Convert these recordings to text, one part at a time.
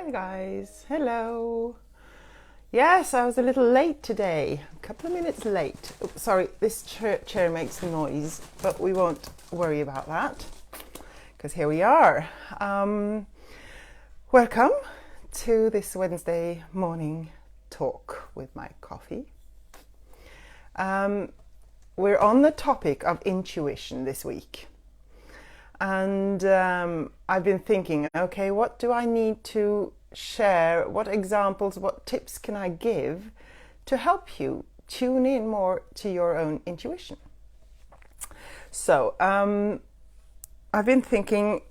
Hi guys, hello. Yes, I was a little late today, a couple of minutes late. Oh, sorry, this chair makes noise, but we won't worry about that because here we are. Welcome to this Wednesday morning talk with my coffee. We're on the topic of intuition this week. And I've been thinking, okay, what do I need to share? What examples, what tips can I give to help you tune in more to your own intuition? So I've been thinking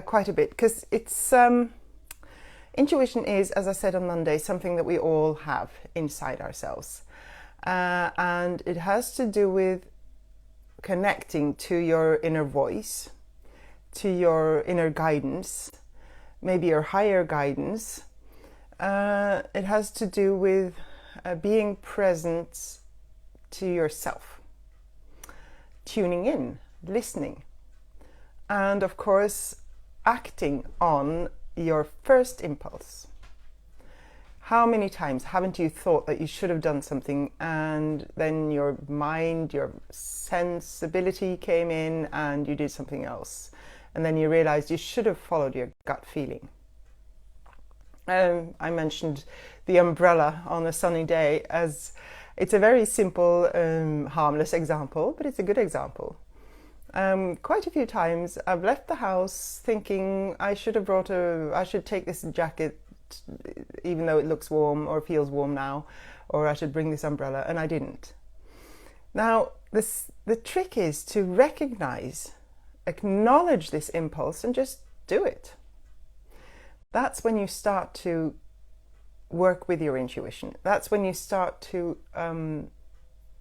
quite a bit because it's intuition is, as I said on Monday, something that we all have inside ourselves. And it has to do with connecting to your inner voice, to your inner guidance, maybe your higher guidance. It has to do with being present to yourself, tuning in, listening, and of course acting on your first impulse. How many times haven't you thought that you should have done something and then your mind, your sensibility came in and you did something else? And then you realized you should have followed your gut feeling. I mentioned the umbrella on a sunny day as it's a very simple, harmless example, but it's a good example. Quite a few times I've left the house thinking I should take this jacket even though it looks warm or feels warm now, or I should bring this umbrella, and I didn't. Now, the trick is to recognize, acknowledge this impulse and just do it. That's when you start to work with your intuition. That's when you start to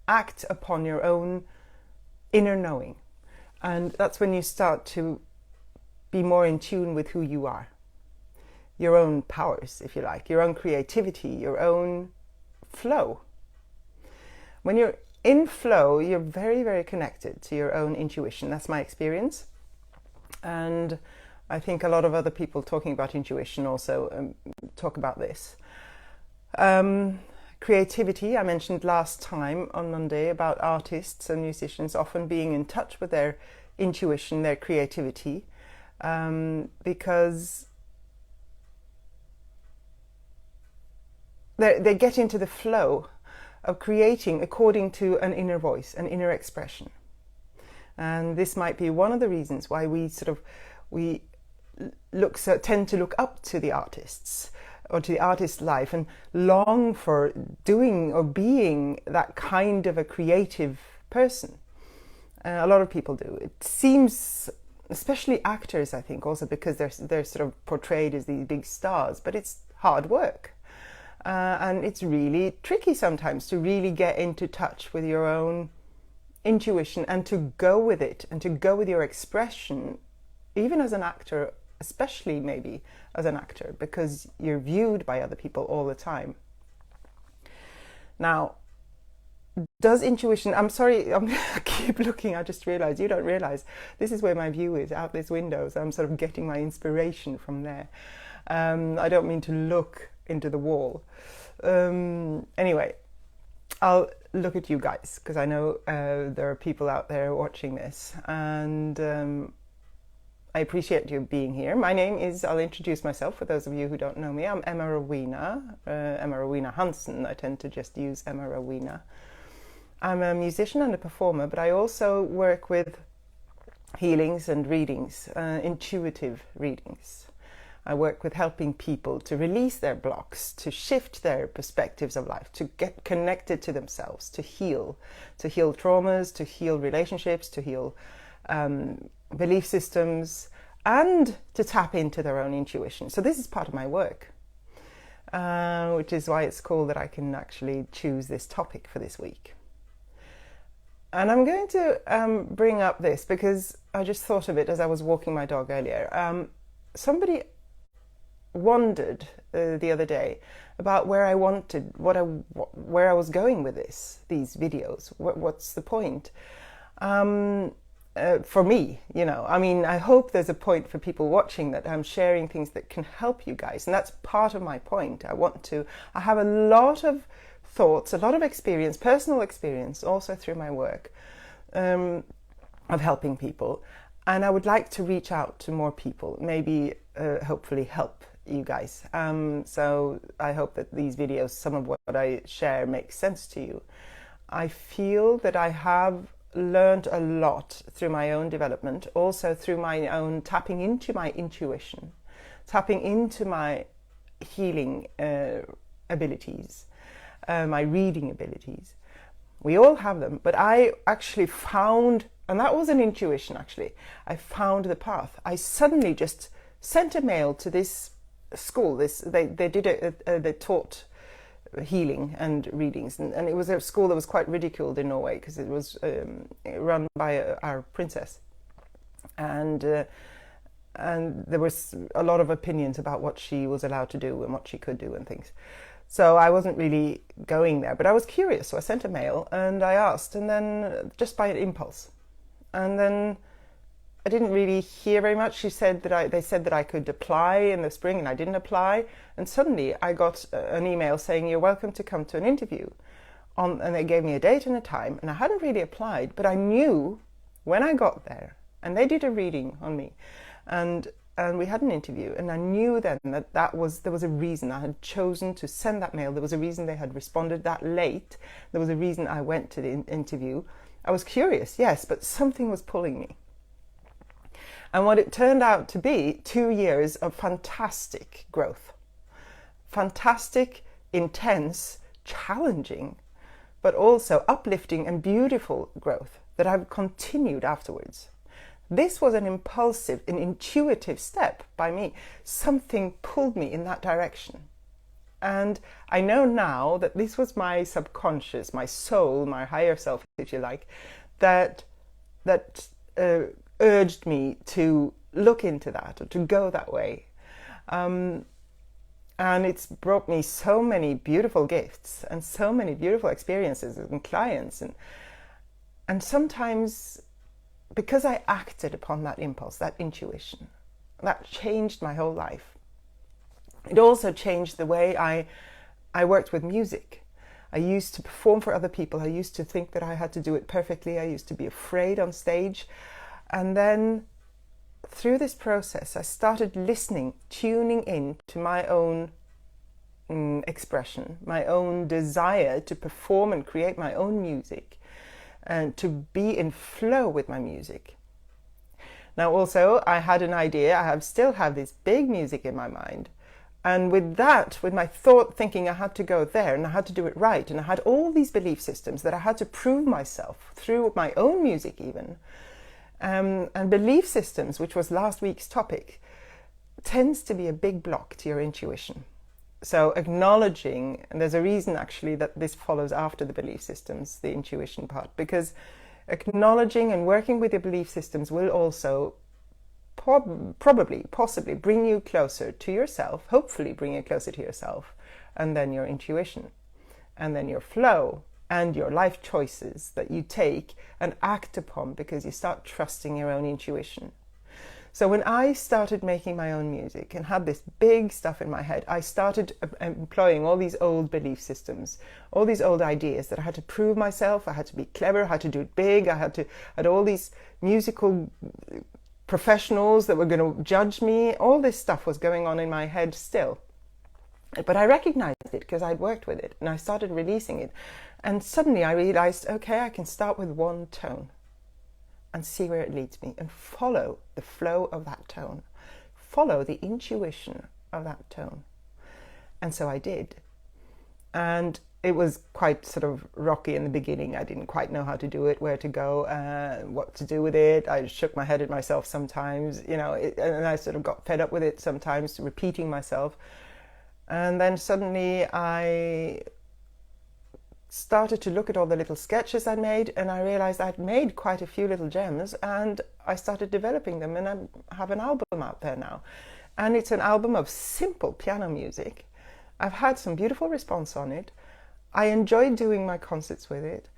act upon your own inner knowing. And that's when you start to be more in tune with who you are. Your own powers, if you like, your own creativity, your own flow. When you're in flow, you're very, very connected to your own intuition. That's my experience. And I think a lot of other people talking about intuition also talk about this. Creativity, I mentioned last time on Monday about artists and musicians often being in touch with their intuition, their creativity, because they get into the flow of creating according to an inner voice, an inner expression. And this might be one of the reasons why we tend to look up to the artists or to the artist's life and long for doing or being that kind of a creative person. A lot of people do. It seems, especially actors, I think, also because they're sort of portrayed as these big stars, but it's hard work. And it's really tricky sometimes to really get into touch with your own intuition and to go with it and to go with your expression, even as an actor, especially maybe as an actor, because you're viewed by other people all the time. Now, does intuition, I'm sorry, I keep looking, I just realized, you don't realize, this is where my view is, out this window, so I'm sort of getting my inspiration from there. I don't mean to look into the wall. Anyway, I'll look at you guys because I know there are people out there watching this, and I appreciate you being here. My name is, I'll introduce myself for those of you who don't know me. I'm Emma Rowena Hansen. I tend to just use Emma Rowena. I'm a musician and a performer, but I also work with healings and readings, intuitive readings. I work with helping people to release their blocks, to shift their perspectives of life, to get connected to themselves, to heal traumas, to heal relationships, to heal belief systems, and to tap into their own intuition. So this is part of my work, which is why it's cool that I can actually choose this topic for this week. And I'm going to bring up this because I just thought of it as I was walking my dog earlier. Somebody wondered the other day about where I was going with these videos. What's the point? for me, you know, I mean, I hope there's a point for people watching that I'm sharing things that can help you guys. And that's part of my point. I have a lot of thoughts, a lot of experience, personal experience, also through my work, of helping people. And I would like to reach out to more people, maybe hopefully help you guys. So I hope that these videos, some of what I share makes sense to you. I feel that I have learned a lot through my own development, also through my own tapping into my intuition, tapping into my healing abilities, my reading abilities. We all have them, but I actually found, and that was an intuition actually, I found the path. I suddenly just sent a mail to this school. They taught healing and readings, and it was a school that was quite ridiculed in Norway because it was run by our princess, and there was a lot of opinions about what she was allowed to do and what she could do and things. So I wasn't really going there, but I was curious, so I sent a mail and I asked, and then just by an impulse, and then I didn't really hear very much. They said that I could apply in the spring, and I didn't apply. And suddenly I got an email saying, "You're welcome to come to an interview." And they gave me a date and a time, and I hadn't really applied, but I knew when I got there, and they did a reading on me, and we had an interview, and I knew then that there was a reason I had chosen to send that mail. There was a reason they had responded that late. There was a reason I went to the interview. I was curious, yes, but something was pulling me. And what it turned out to be 2 years of fantastic growth. Fantastic, intense, challenging, but also uplifting and beautiful growth that I've continued afterwards. This was an impulsive, an intuitive step by me. Something pulled me in that direction. And I know now that this was my subconscious, my soul, my higher self, if you like, that urged me to look into that or to go that way. And it's brought me so many beautiful gifts and so many beautiful experiences and clients. And sometimes, because I acted upon that impulse, that intuition, that changed my whole life. It also changed the way I worked with music. I used to perform for other people. I used to think that I had to do it perfectly. I used to be afraid on stage. And then through this process, I started listening, tuning in to my own expression, my own desire to perform and create my own music, and to be in flow with my music. Now also, I had an idea, still have this big music in my mind. And with that, with my thinking I had to go there and I had to do it right, and I had all these belief systems that I had to prove myself through my own music even. And belief systems, which was last week's topic, tends to be a big block to your intuition. So acknowledging, and there's a reason actually that this follows after the belief systems, the intuition part, because acknowledging and working with your belief systems will also possibly bring you closer to yourself, hopefully bring you closer to yourself, and then your intuition, and then your flow, and your life choices that you take and act upon because you start trusting your own intuition. So when I started making my own music and had this big stuff in my head, I started employing all these old belief systems, all these old ideas that I had to prove myself, I had to be clever, I had to do it big, I had all these musical professionals that were going to judge me. All this stuff was going on in my head still. But I recognized it because I'd worked with it, and I started releasing it. And suddenly I realized, okay, I can start with one tone and see where it leads me, and follow the flow of that tone, follow the intuition of that tone. And so I did. And it was quite sort of rocky in the beginning. I didn't quite know how to do it, where to go, what to do with it. I shook my head at myself sometimes, and I sort of got fed up with it sometimes, repeating myself. And then suddenly I started to look at all the little sketches I'd made, and I realized I'd made quite a few little gems, and I started developing them, and I have an album out there now. And it's an album of simple piano music. I've had some beautiful response on it. I enjoyed doing my concerts with it.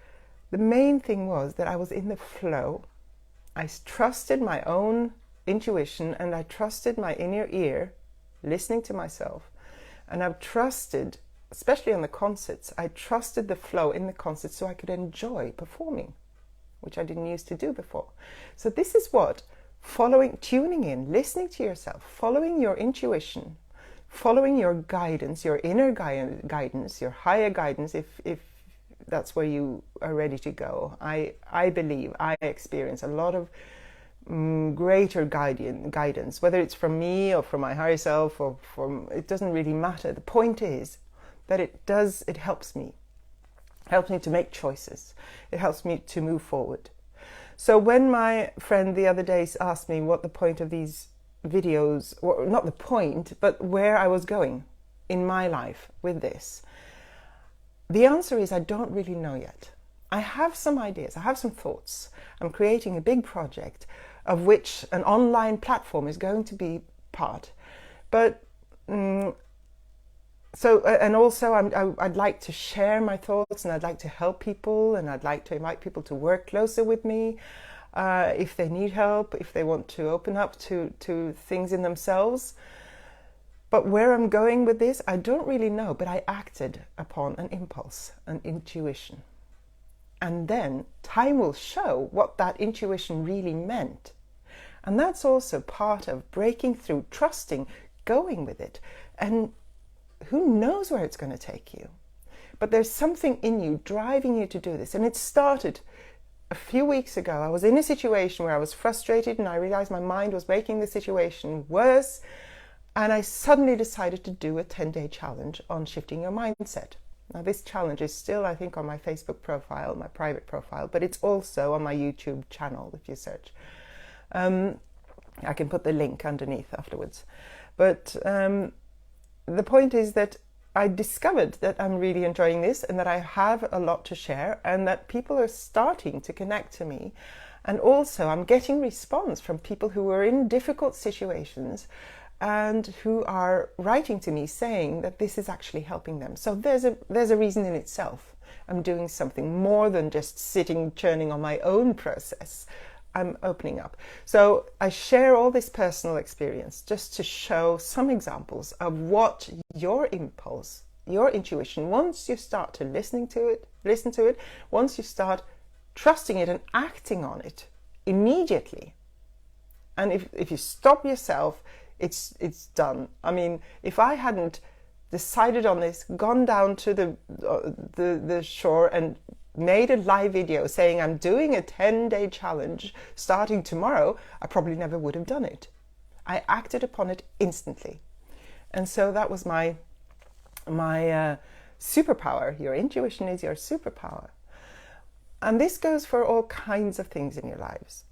The main thing was that I was in the flow. I trusted my own intuition, and I trusted my inner ear, listening to myself. And I've trusted, especially on the concerts, I trusted the flow in the concerts so I could enjoy performing, which I didn't used to do before. So this is what tuning in, listening to yourself, following your intuition, following your guidance, your inner guidance, your higher guidance, if that's where you are ready to go. I believe I experience a lot of greater guidance, whether it's from me or from my higher self or from, it doesn't really matter. The point is that it helps me to make choices. It helps me to move forward. So when my friend the other day asked me what the point of these videos, or not the point, but where I was going in my life with this, the answer is I don't really know yet. I have some ideas, I have some thoughts. I'm creating a big project of which an online platform is going to be part. But and also I'd like to share my thoughts, and I'd like to help people, and I'd like to invite people to work closer with me if they need help, if they want to open up to things in themselves. But where I'm going with this, I don't really know, but I acted upon an impulse, an intuition. And then time will show what that intuition really meant. And that's also part of breaking through, trusting, going with it. And who knows where it's going to take you? But there's something in you driving you to do this. And it started a few weeks ago. I was in a situation where I was frustrated, and I realized my mind was making the situation worse. And I suddenly decided to do a 10-day challenge on shifting your mindset. Now, this challenge is still, I think, on my Facebook profile, my private profile, but it's also on my YouTube channel if you search. I can put the link underneath afterwards. But the point is that I discovered that I'm really enjoying this, and that I have a lot to share, and that people are starting to connect to me. And also I'm getting response from people who are in difficult situations and who are writing to me saying that this is actually helping them. So there's a reason in itself. I'm doing something more than just sitting churning on my own process. I'm opening up. So I share all this personal experience just to show some examples of what your impulse, your intuition, once you start to listen to it, once you start trusting it and acting on it immediately. And if you stop yourself, it's done. I mean, if I hadn't decided on this, gone down to the shore and made a live video saying I'm doing a 10-day challenge starting tomorrow, I probably never would have done it. I acted upon it instantly. And so that was my superpower. Your intuition is your superpower. And this goes for all kinds of things in your lives.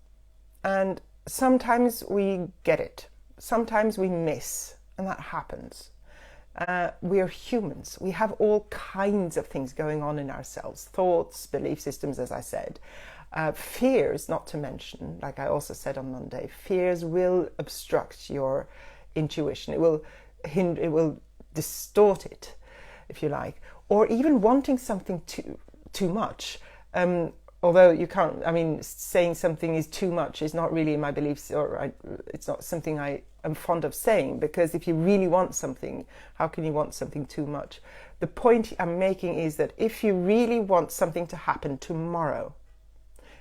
And sometimes we get it. Sometimes we miss, and that happens. We are humans. We have all kinds of things going on in ourselves. Thoughts, belief systems, as I said. Fears, not to mention, like I also said on Monday, fears will obstruct your intuition. It will distort it, if you like. Or even wanting something too much. Although you can't, I mean, saying something is too much is not really in my beliefs, or it's not something I am fond of saying, because if you really want something, how can you want something too much? The point I'm making is that if you really want something to happen tomorrow,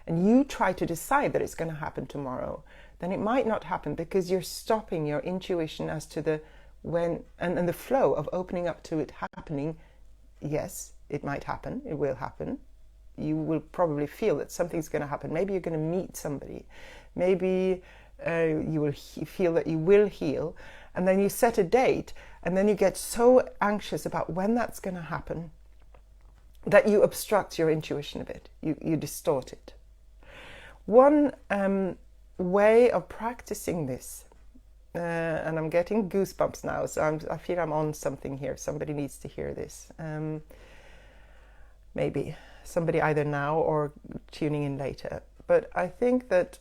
and you try to decide that it's going to happen tomorrow, then it might not happen because you're stopping your intuition as to the when and the flow of opening up to it happening. Yes, it might happen, it will happen. You will probably feel that something's going to happen. Maybe you're going to meet somebody. Maybe you will feel that you will heal. And then you set a date, and then you get so anxious about when that's going to happen that you obstruct your intuition a bit. You distort it. One way of practicing this, and I'm getting goosebumps now, so I feel I'm on something here. Somebody needs to hear this. Maybe somebody either now or tuning in later. But I think that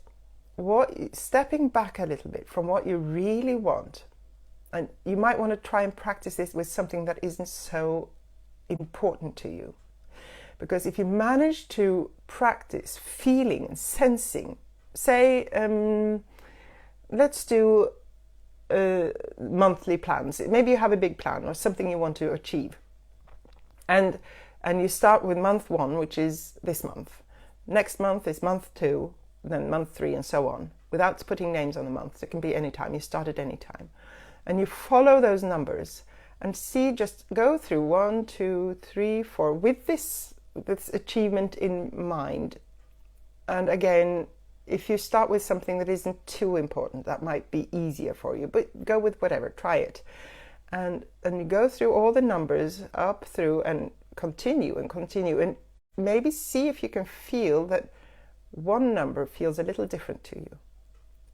stepping back a little bit from what you really want, and you might want to try and practice this with something that isn't so important to you. Because if you manage to practice feeling and sensing say, let's do monthly plans. Maybe you have a big plan or something you want to achieve. And you start with month 1, which is this month. Next month is month 2, then month 3, and so on, without putting names on the months. It can be any time. You start at any time. And you follow those numbers and see, just go through 1, 2, 3, 4 with this achievement in mind. And again, if you start with something that isn't too important, that might be easier for you, but go with whatever, try it. And you go through all the numbers up through and continue and maybe see if you can feel that one number feels a little different to you.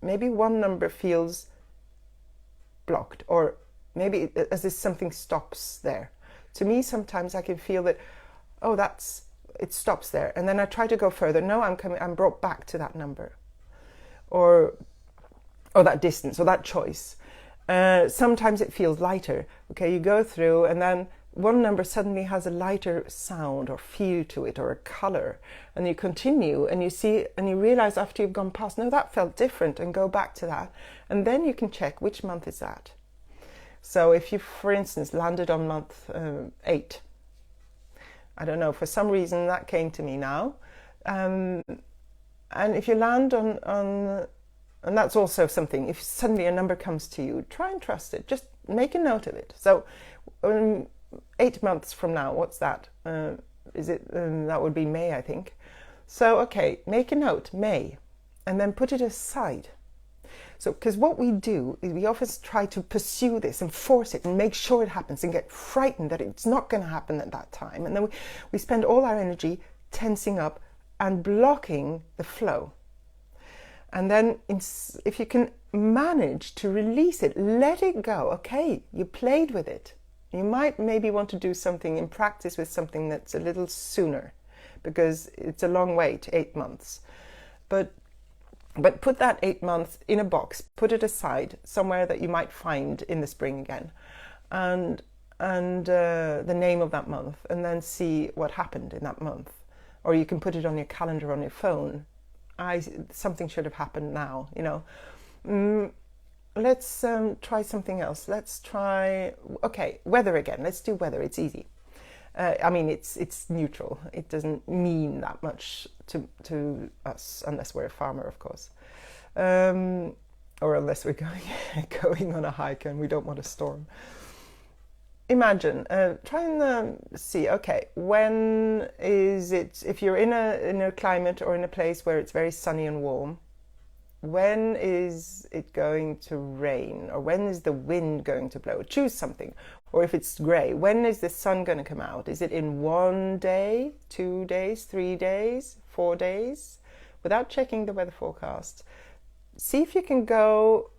Maybe one number feels blocked, or maybe as if something stops there. To me, sometimes I can feel that, oh, it stops there, and then I try to go further. No, I'm brought back to that number, or that distance, or that choice. Sometimes it feels lighter. Okay, you go through, and then one number suddenly has a lighter sound or feel to it, or a color, and you continue, and you see, and you realize after you've gone past, no, that felt different, and go back to that, and then you can check which month is that. So if you, for instance, landed on month 8, I don't know, for some reason that came to me now, and if you land on and that's also something, if suddenly a number comes to you, try and trust it, just make a note of it. So 8 months from now, what's that? Is it that would be May, I think. So okay, make a note, May, and then put it aside. So, because what we do is we often try to pursue this and force it and make sure it happens and get frightened that it's not going to happen at that time. And then we spend all our energy tensing up and blocking the flow. And then if you can manage to release it, let it go. Okay, you played with it. You might maybe want to do something in practice with something that's a little sooner, because it's a long wait, 8 months. But put that 8 months in a box, put it aside somewhere that you might find in the spring again, and the name of that month, and then see what happened in that month. Or you can put it on your calendar on your phone. Something should have happened now, you know. Let's try something else. Let's try, okay, weather again. Let's do weather. It's easy. I mean, it's neutral. It doesn't mean that much to us, unless we're a farmer, of course, or unless we're going on a hike and we don't want a storm. Imagine, try and see. Okay, when is it? If you're in a climate or in a place where it's very sunny and warm, when is it going to rain, or when is the wind going to blow? Choose something. Or if it's grey, when is the sun going to come out? Is it in 1 day, 2 days, 3 days, 4 days? Without checking the weather forecast, see if you can go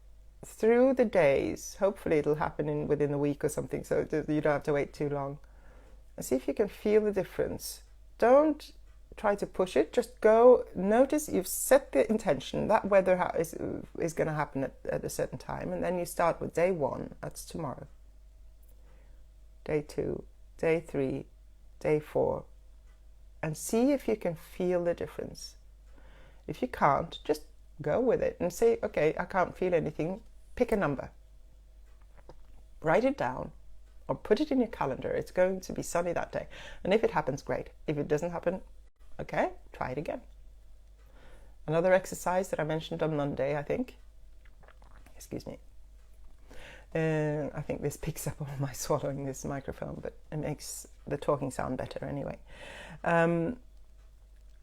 through the days. Hopefully it'll happen within a week or something, so you don't have to wait too long. And see if you can feel the difference. Don't try to push it, just go. Notice you've set the intention that weather is going to happen at a certain time, and then you start with day 1, that's tomorrow, day 2, day 3, day 4, and see if you can feel the difference. If you can't, just go with it and say, okay, I can't feel anything. Pick a number, write it down, or put it in your calendar. It's going to be sunny that day, and if it happens, great. If it doesn't happen, okay, try it again. Another exercise that I mentioned on Monday, I think. Excuse me. I think this picks up all my swallowing, this microphone, but it makes the talking sound better anyway.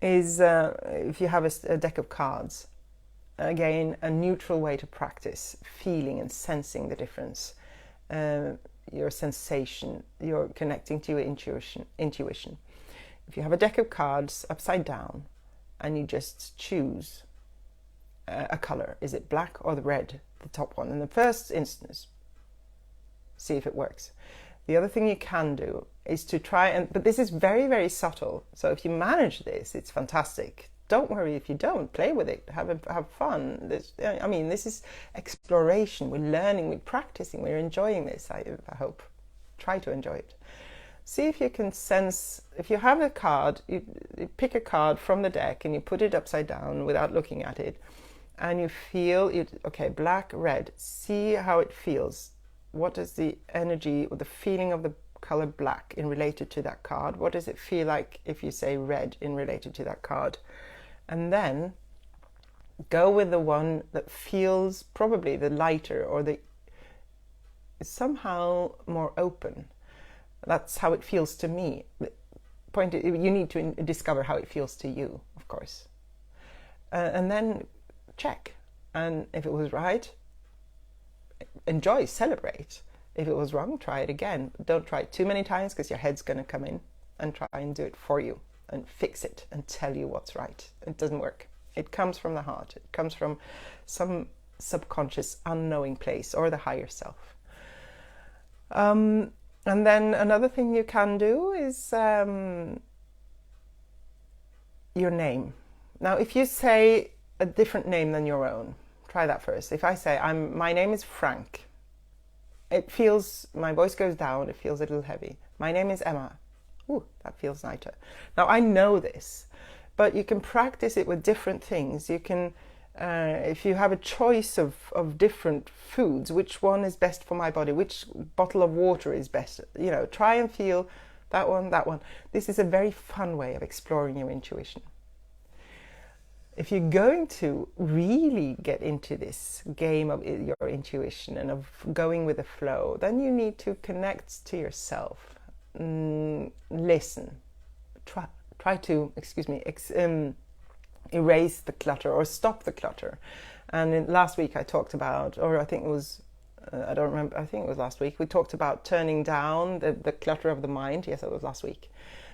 If you have a deck of cards, again, a neutral way to practice feeling and sensing the difference. Your sensation, you're connecting to your intuition. If you have a deck of cards upside down and you just choose a color, is it black or the red, the top one? In the first instance, see if it works. The other thing you can do is to try but this is very, very subtle. So if you manage this, it's fantastic. Don't worry if you don't. Play with it. Have fun. This is exploration. We're learning. We're practicing. We're enjoying this. I hope. Try to enjoy it. See if you can sense, if you have a card, you pick a card from the deck and you put it upside down without looking at it, and you feel it, okay, black, red, see how it feels. What is the energy or the feeling of the color black in related to that card? What does it feel like if you say red in related to that card? And then go with the one that feels probably the lighter or the somehow more open. That's how it feels to me. The point is, you need to discover how it feels to you, of course. And then check. And if it was right, enjoy, celebrate. If it was wrong, try it again. Don't try it too many times because your head's going to come in and try and do it for you and fix it and tell you what's right. It doesn't work. It comes from the heart. It comes from some subconscious unknowing place or the higher self. And then another thing you can do is your name. Now, if you say a different name than your own, try that first. If I say, my name is Frank, it feels, my voice goes down, it feels a little heavy. My name is Emma. Ooh, that feels nicer. Now, I know this, but you can practice it with different things. You can, if you have a choice of different foods, which one is best for my body, which bottle of water is best, try and feel that one, that one. This is a very fun way of exploring your intuition. If you're going to really get into this game of your intuition and of going with the flow, then you need to connect to yourself. Listen. Try to, erase the clutter or stop the clutter. And last week I talked about, or I think it was, I don't remember, I think it was last week, we talked about turning down the clutter of the mind. Yes, it was last week.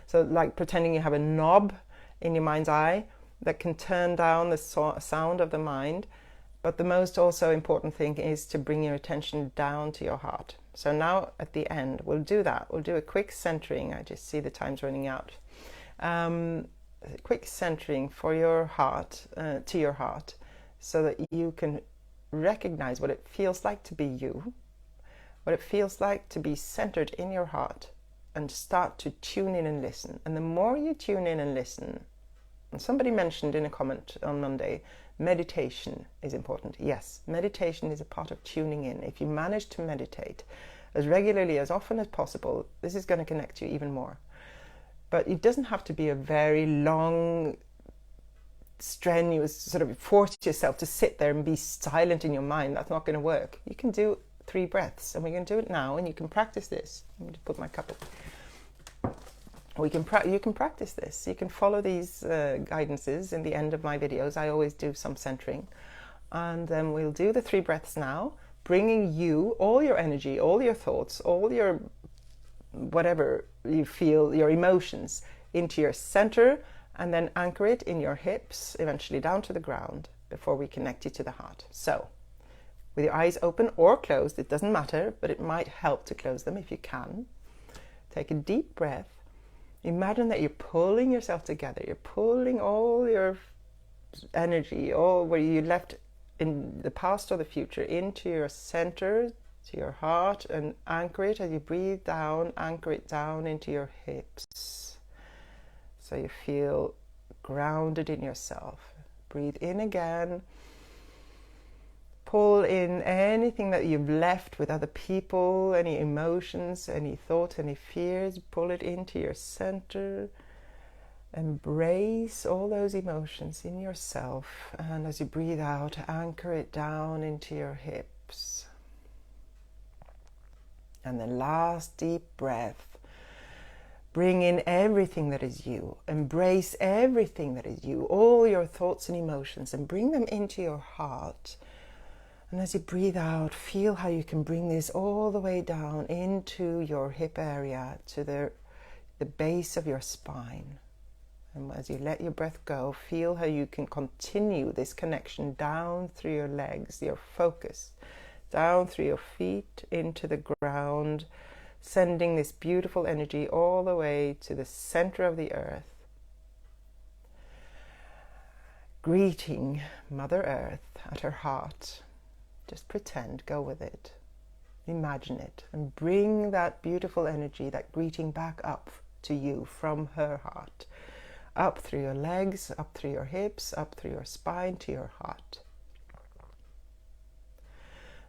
So like pretending you have a knob in your mind's eye that can turn down the sound of the mind. But the most also important thing is to bring your attention down to your heart. So now at the end, we'll do that. We'll do a quick centering. I just see the time's running out. Quick centering for your heart, to your heart, so that you can recognize what it feels like to be you, what it feels like to be centered in your heart, and start to tune in and listen. And the more you tune in and listen, and somebody mentioned in a comment on Monday, meditation is important. Yes, meditation is a part of tuning in. If you manage to meditate as regularly, as often as possible, this is going to connect you even more. But it doesn't have to be a very long, strenuous, sort of force yourself to sit there and be silent in your mind. That's not going to work. You can do 3 breaths, and we're going to do it now, and you can practice this. Let me just put my cup up. You can practice this. You can follow these guidances in the end of my videos. I always do some centering. And then we'll do the 3 breaths now, bringing you, all your energy, all your thoughts, all your whatever you feel, your emotions, into your center, and then anchor it in your hips, eventually down to the ground, before we connect you to the heart. So, with your eyes open or closed, it doesn't matter, but it might help to close them if you can. Take a deep breath. Imagine that you're pulling yourself together. You're pulling all your energy, all where you left in the past or the future, into your center, to your heart, and anchor it as you breathe down. Anchor it down into your hips, so you feel grounded in yourself. Breathe in again. Pull in anything that you've left with other people, any emotions, any thoughts, any fears. Pull it into your center. Embrace all those emotions in yourself. And as you breathe out, anchor it down into your hips. And the last deep breath. Bring in everything that is you. Embrace everything that is you. All your thoughts and emotions, and bring them into your heart. And as you breathe out, feel how you can bring this all the way down into your hip area, to the base of your spine. And as you let your breath go, feel how you can continue this connection down through your legs, your focus, down through your feet, into the ground, sending this beautiful energy all the way to the center of the earth. Greeting Mother Earth at her heart. Just pretend, go with it. Imagine it, and bring that beautiful energy, that greeting, back up to you from her heart. Up through your legs, up through your hips, up through your spine to your heart.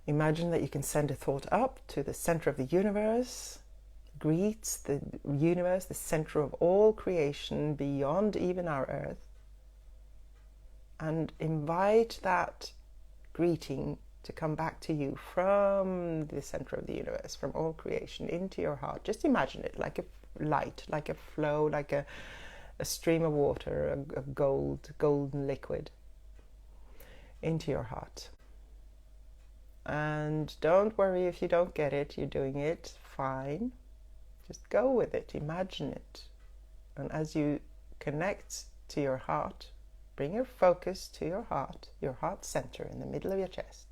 Imagine that you can send a thought up to the center of the universe, greets the universe, the center of all creation beyond even our earth, and invite that greeting to come back to you from the center of the universe, from all creation, into your heart. Just imagine it like a light, like a flow, like a stream of water, a golden liquid into your heart. And don't worry if you don't get it, you're doing it fine. Just go with it, imagine it. And as you connect to your heart, bring your focus to your heart center in the middle of your chest.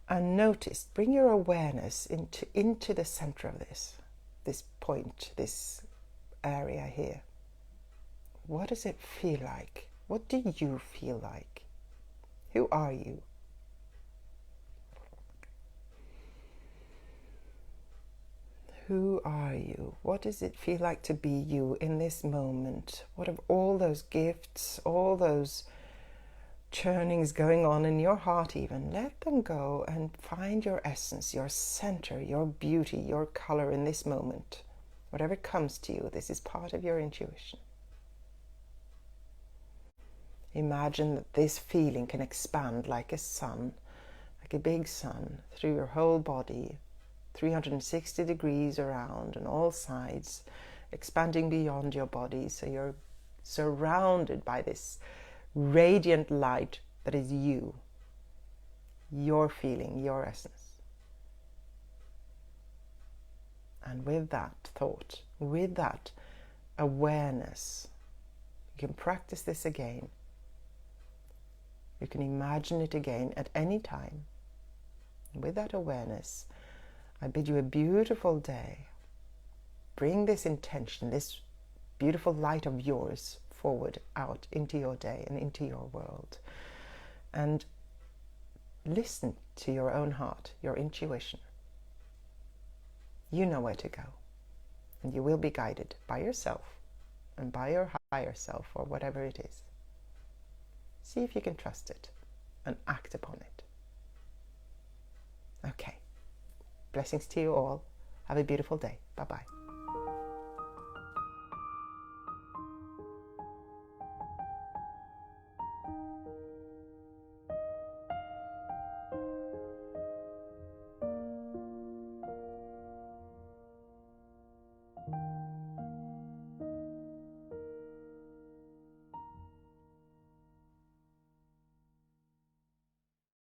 And notice, bring your awareness into the center of this point, this area here. What does it feel like? What do you feel like? Who are you? Who are you? What does it feel like to be you in this moment? What of all those gifts, all those churnings going on in your heart even, let them go and find your essence, your center, your beauty, your color in this moment. Whatever comes to you, this is part of your intuition. Imagine that this feeling can expand like a sun, like a big sun, through your whole body, 360 degrees around on all sides, expanding beyond your body, so you're surrounded by this radiant light that is you, your feeling, your essence. And with that thought, with that awareness, you can practice this again. You can imagine it again at any time. With that awareness, I bid you a beautiful day. Bring this intention, this beautiful light of yours forward, out into your day and into your world. And listen to your own heart, your intuition. You know where to go. And you will be guided by yourself and by your higher self, or whatever it is. See if you can trust it and act upon it. Okay. Blessings to you all. Have a beautiful day. Bye-bye.